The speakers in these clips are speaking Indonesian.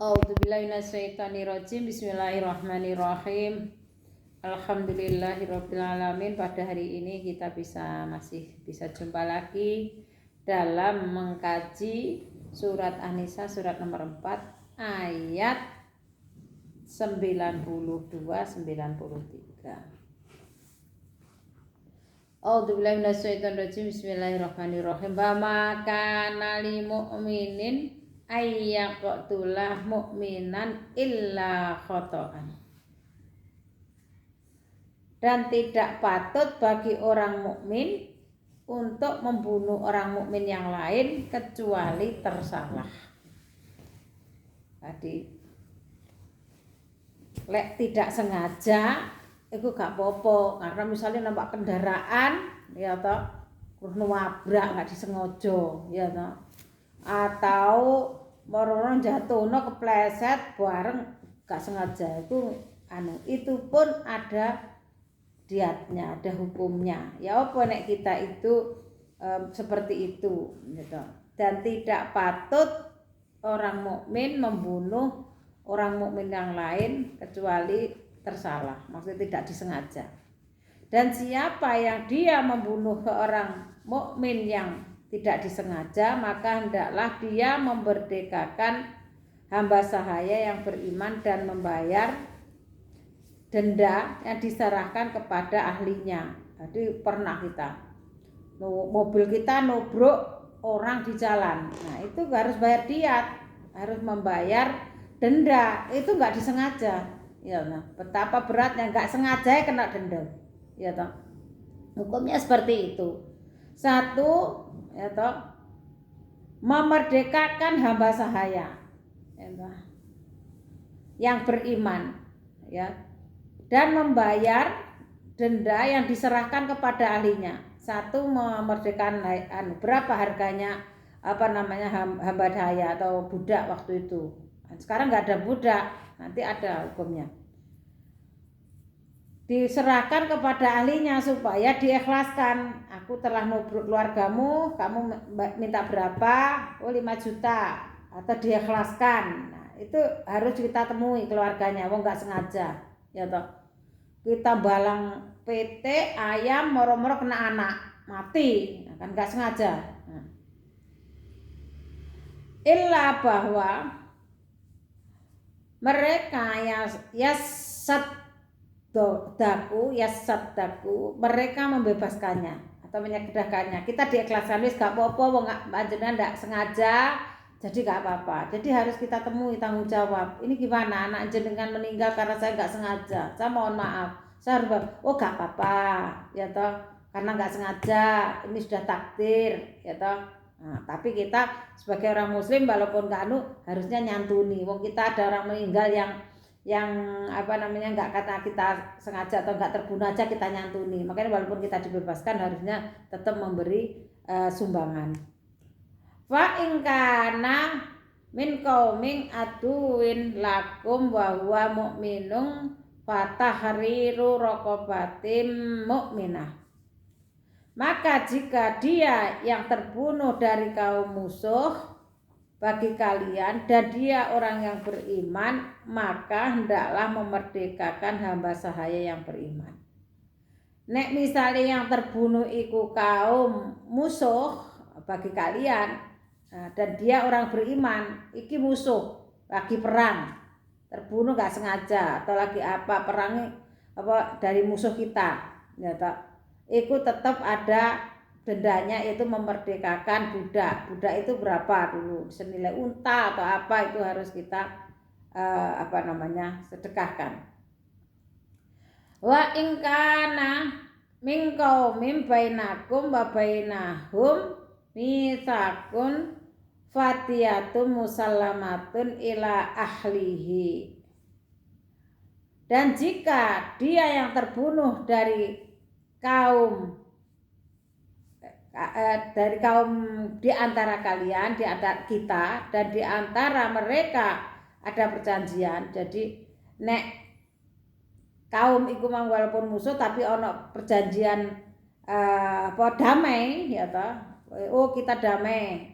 A'udzubillahi minasyaitonirrajim. Bismillahirrahmanirrahim. Alhamdulillahirabbil alamin. Pada hari ini kita masih bisa jumpa lagi dalam mengkaji surat An-Nisa surat nomor 4 ayat 92-93. A'udzubillahi minasyaitonirrajim. Bismillahirrahmanirrahim. Wa ma kana lil mu'minin ayyaqtulah mu'minan illa khoto'an. Dan tidak patut bagi orang mukmin untuk membunuh orang mukmin yang lain kecuali tersalah. Jadi lek tidak sengaja itu gak apa-apa, karena misalnya nampak kendaraan ya toh terus nabrak gak disengaja ya toh, atau orang jatuhno kepleset bareng gak sengaja, itu pun ada diatnya, ada hukumnya. Ya apa nek kita itu seperti itu gitu. Dan tidak patut orang mukmin membunuh orang mukmin yang lain kecuali tersalah, maksudnya tidak disengaja. Dan siapa yang dia membunuh seorang mukmin yang tidak disengaja, maka hendaklah dia memerdekakan hamba sahaya yang beriman dan membayar denda yang diserahkan kepada ahlinya. Jadi pernah kita mobil kita nubruk orang di jalan, nah itu harus bayar diat, harus membayar denda, itu nggak disengaja ya. Nah, betapa beratnya, nggak sengaja kena denda ya toh. Hukumnya seperti itu. Satu ya toh, memerdekakan hamba sahaya ya toh, yang beriman ya, dan membayar denda yang diserahkan kepada ahlinya. Satu, memerdekakan berapa harganya hamba sahaya atau budak waktu itu. Sekarang nggak ada budak, nanti ada hukumnya. Diserahkan kepada ahlinya supaya diikhlaskan. Aku telah nubruk keluargamu, kamu minta berapa? Oh 5 juta, atau diikhlaskan. Nah, itu harus kita temui keluarganya, wong nggak sengaja ya toh. Kita balang PT ayam moro-moro kena anak mati, kan nggak sengaja. Nah. Illa bahwa mereka yasaddaku mereka membebaskannya atau menyegerakannya. Kita diikhlaskan, wis gak apa-apa wong panjenengan ndak sengaja, jadi gak apa-apa. Jadi harus kita temui tanggung jawab. Ini gimana, anak jenengan meninggal karena saya gak sengaja, saya mohon maaf. Saya harus oh gak apa-apa ya toh, karena gak sengaja, ini sudah takdir ya toh. Nah, tapi kita sebagai orang muslim walaupun harusnya nyantuni. Wong kita ada orang meninggal yang nggak kata kita sengaja atau nggak terbunuh aja kita nyantuni. Makanya walaupun kita dibebaskan harusnya tetap memberi sumbangan. Fa in kana min qaumin aduwin lakum wa huwa mu'minun fatahriru raqabatim mu'minah. Maka jika dia yang terbunuh dari kaum musuh bagi kalian dan dia orang yang beriman, maka hendaklah memerdekakan hamba sahaya yang beriman. Nek misalnya yang terbunuh iku kaum musuh bagi kalian, dan dia orang beriman, iki musuh lagi perang, terbunuh gak sengaja atau lagi perang dari musuh kita ya tak, iku tetap ada dendanya, yaitu memerdekakan budak. Budak itu berapa dulu, senilai unta atau apa, itu harus kita sedekahkan. Wa in kana min qaumin bainakum wa bainahum mitsaqun fatiyatun musallamatun ila ahlihi. Dan jika dia yang terbunuh dari kaum di antara kalian, di antara kita, dan di antara mereka ada perjanjian. Jadi nek kaum iku walaupun musuh tapi ono perjanjian damai ya toh. Oh kita damai,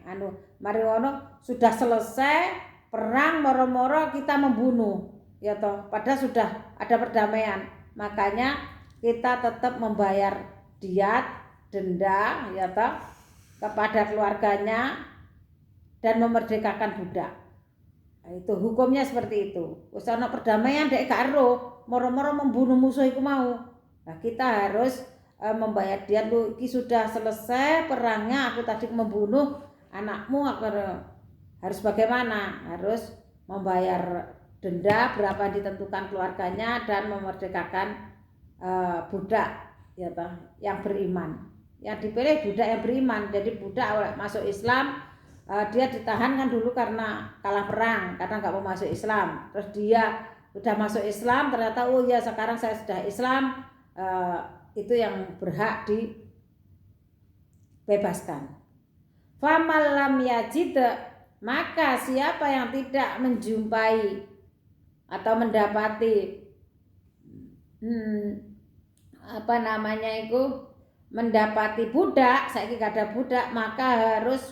mari ono sudah selesai perang moro-moro kita membunuh, ya toh, padahal sudah ada perdamaian. Makanya kita tetap membayar diat, denda, ya toh, kepada keluarganya dan memerdekakan budak. Itu hukumnya seperti itu. Wis ana perdamaian dek gak ero, moro-moro membunuh musuh iku mau. Nah, kita harus membayar diat. Lu iki sudah selesai perangnya, aku tadi membunuh anakmu, harus bagaimana? Harus membayar denda berapa ditentukan keluarganya dan memerdekakan budak, ya toh, yang beriman. Yang dipilih budak yang beriman. Jadi budak oleh masuk Islam, dia ditahan kan dulu karena kalah perang, karena nggak mau masuk Islam. Terus dia sudah masuk Islam, ternyata oh ya sekarang saya sudah Islam, itu yang berhak dibebaskan. Faman lam yajid, maka siapa yang tidak menjumpai atau mendapati mendapati budak, saiki gak ada budak, maka harus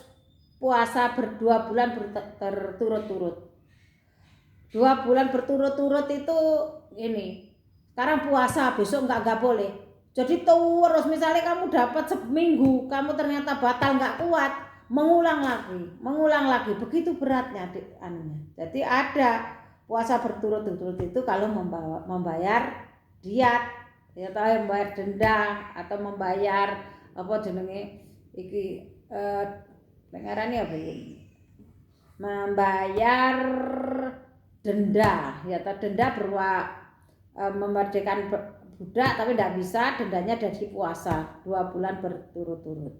puasa 2 bulan berturut-turut. 2 bulan berturut-turut itu ini. Sekarang puasa, besok enggak boleh. Jadi terus misalnya kamu dapat seminggu, kamu ternyata batal enggak kuat, mengulang lagi. Begitu beratnya anunya. Jadi ada puasa berturut-turut itu kalau membayar diat, ya atau membayar denda atau membayar apa jenenge iki pengarane apa ini? Membayar denda, ya atau denda berupa memerdekakan budak tapi tidak bisa, dendanya dari puasa 2 bulan berturut-turut.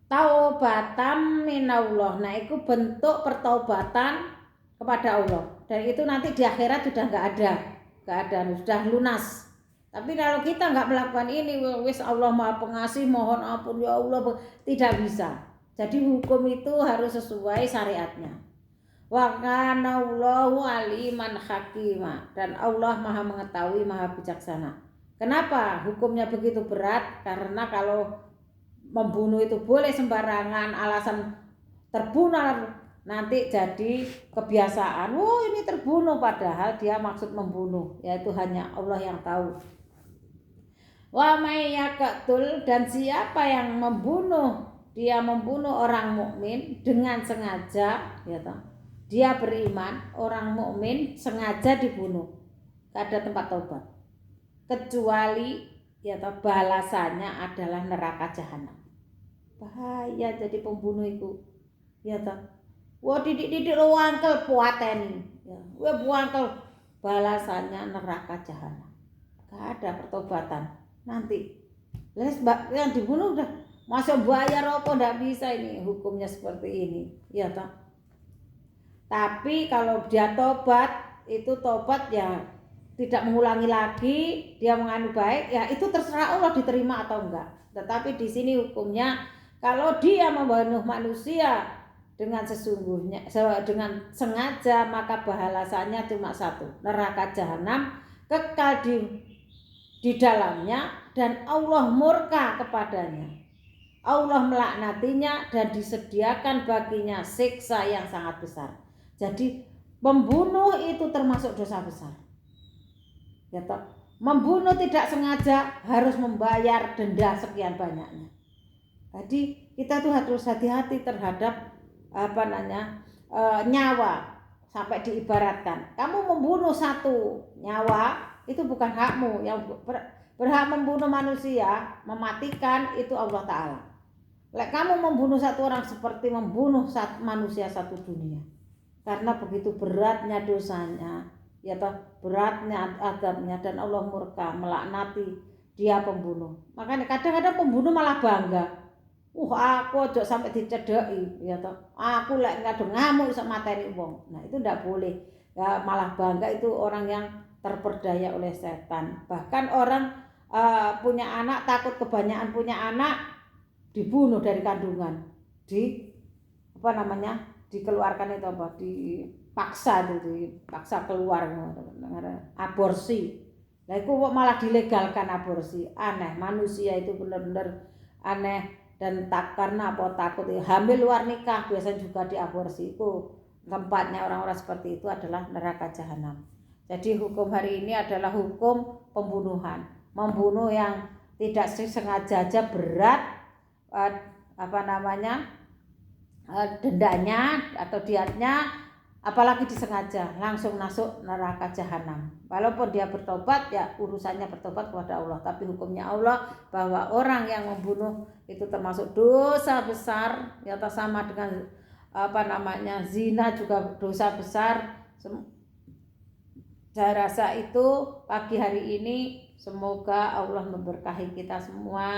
Taubatan minallah, nah itu bentuk pertaubatan kepada Allah, dan itu nanti di akhirat sudah nggak ada, sudah lunas. Tapi kalau kita nggak melakukan ini, wis Allah Maha Pengasih, mohon ampun ya Allah, tidak bisa. Jadi hukum itu harus sesuai syariatnya. Wa kana Allahu aliman hakima, dan Allah Maha mengetahui, Maha bijaksana. Kenapa hukumnya begitu berat? Karena kalau membunuh itu boleh sembarangan, alasan terbunuh nanti jadi kebiasaan. Oh ini terbunuh, padahal dia maksud membunuh, yaitu hanya Allah yang tahu. Wa may yaqtul, dan siapa yang membunuh, dia membunuh orang mukmin dengan sengaja, ya toh. Dia beriman, orang mukmin sengaja dibunuh, gak ada tempat tobat. Kecuali ya toh balasannya adalah neraka jahanam. Bahaya jadi pembunuh itu, ya toh. Wah didik-didik lo wangkel puateni, ya. Wah buangkel, balasannya neraka jahanam. Gak ada pertobatan nanti. Les yang dibunuh udah masuk bayar apa, ndak bisa, ini hukumnya seperti ini, ya toh. Tapi kalau dia tobat, itu tobat ya tidak mengulangi lagi, dia menganu baik, ya itu terserah Allah diterima atau enggak. Tetapi di sini hukumnya kalau dia membunuh manusia dengan sesungguhnya, dengan sengaja, maka balasannya cuma satu, neraka jahanam, kekal di dalamnya, dan Allah murka kepadanya. Allah melaknatinya dan disediakan baginya siksa yang sangat besar. Jadi membunuh itu termasuk dosa besar. Ya toh, membunuh tidak sengaja harus membayar denda sekian banyaknya. Jadi kita tuh harus hati-hati terhadap nyawa. Sampai diibaratkan, kamu membunuh satu nyawa itu bukan hakmu. Yang berhak membunuh manusia, mematikan, itu Allah Ta'ala. Kamu membunuh satu orang seperti membunuh manusia satu dunia. Karena begitu beratnya dosanya, ya toh, beratnya azabnya, dan Allah murka melaknati dia pembunuh. Makanya kadang-kadang pembunuh malah bangga. Aku aja sampai dicedeki, ya toh. Aku lek kadang ngamuk iso mateni wong. Nah, itu ndak boleh. Ya, malah bangga itu orang yang terperdaya oleh setan. Bahkan orang punya anak, takut kebanyakan punya anak, dibunuh dari kandungan. Dikeluarkan itu apa? Dipaksa keluar, aborsi. Lah itu malah dilegalkan aborsi. Aneh, manusia itu benar-benar aneh. dan tak karena apa takut hamil luar nikah biasanya juga diaborsi, itu tempatnya orang-orang seperti itu adalah neraka jahanam. Jadi hukum hari ini adalah hukum pembunuhan, membunuh yang tidak sengaja aja berat dendanya atau diatnya, apalagi disengaja langsung masuk neraka jahanam. Walaupun dia bertobat ya urusannya bertobat kepada Allah, tapi hukumnya Allah bahwa orang yang membunuh itu termasuk dosa besar, ya sama dengan zina juga dosa besar. Saya rasa itu pagi hari ini semoga Allah memberkahi kita semua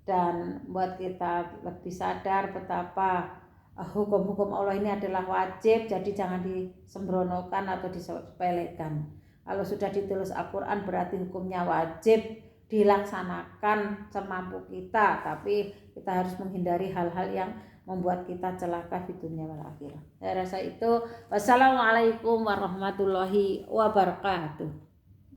dan buat kita lebih sadar betapa hukum-hukum Allah ini adalah wajib, jadi jangan disembronokan atau disepelekan. Kalau sudah ditulis Al-Quran berarti hukumnya wajib dilaksanakan semampu kita, tapi kita harus menghindari hal-hal yang membuat kita celaka di dunia wal akhirah. Saya rasa itu. Wassalamualaikum warahmatullahi wabarakatuh.